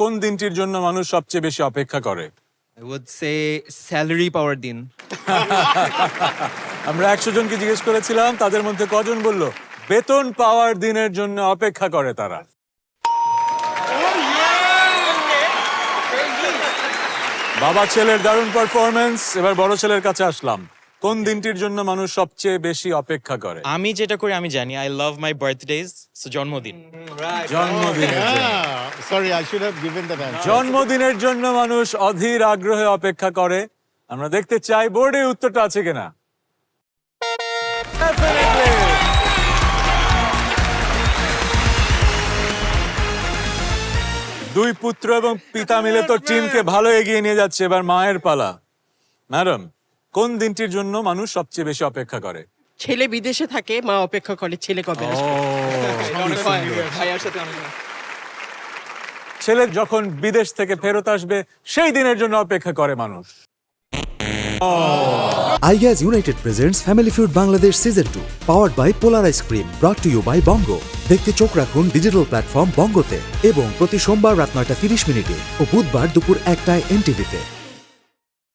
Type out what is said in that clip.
কোন দিনটির জন্য মানুষ সবচেয়ে বেশি অপেক্ষা করে? I would say salary পাওয়ার দিন। আমরা 100 জনকে জিজ্ঞেস করেছিলাম, তাদের মধ্যে কজন বলল বেতন পাওয়ার দিনের জন্য অপেক্ষা করে তারা? বাবা ছেলের দারুণ পারফরমেন্স। এবার বড় ছেলের কাছে আসলাম। কোন দিনটির জন্য মানুষ সবচেয়ে বেশি অপেক্ষা করে? আমি যেটা করি আমি জানি, I love my birthdays, so জন্মদিন। জন্মদিনের জন্য। Sorry, I should have given that answer. জন্মদিনের জন্য মানুষ অধীর আগ্রহে অপেক্ষা করে। আমরা দেখতে চাই বোর্ডে উত্তরটা আছে কিনা। Definitely! দুই পুত্র এবং পিতা মিলে তো টিমকে ভালো এগিয়ে নিয়ে যাচ্ছে। এবার মায়ের পালা। ম্যাডাম, কোন দিনটির জন্য মানুষ সবচেয়ে বেশি অপেক্ষা করে? ছেলে বিদেশে থাকে, মা অপেক্ষা করে ছেলে কবে আসবে। ভাইয়ার সাথে অনেক ছেলে যখন বিদেশ থেকে ফেরত আসবে সেই দিনের জন্য অপেক্ষা করে মানুষ। iGas United presents Family Feud Bangladesh Season 2, powered by Polar Ice Cream, brought to you by Bongo. দেখতে চোখ রাখুন ডিজিটাল প্ল্যাটফর্ম বঙ্গোতে এবং প্রতি সোমবার রাত 9:30 ও বুধবার দুপুর 1টায় NTV-তে।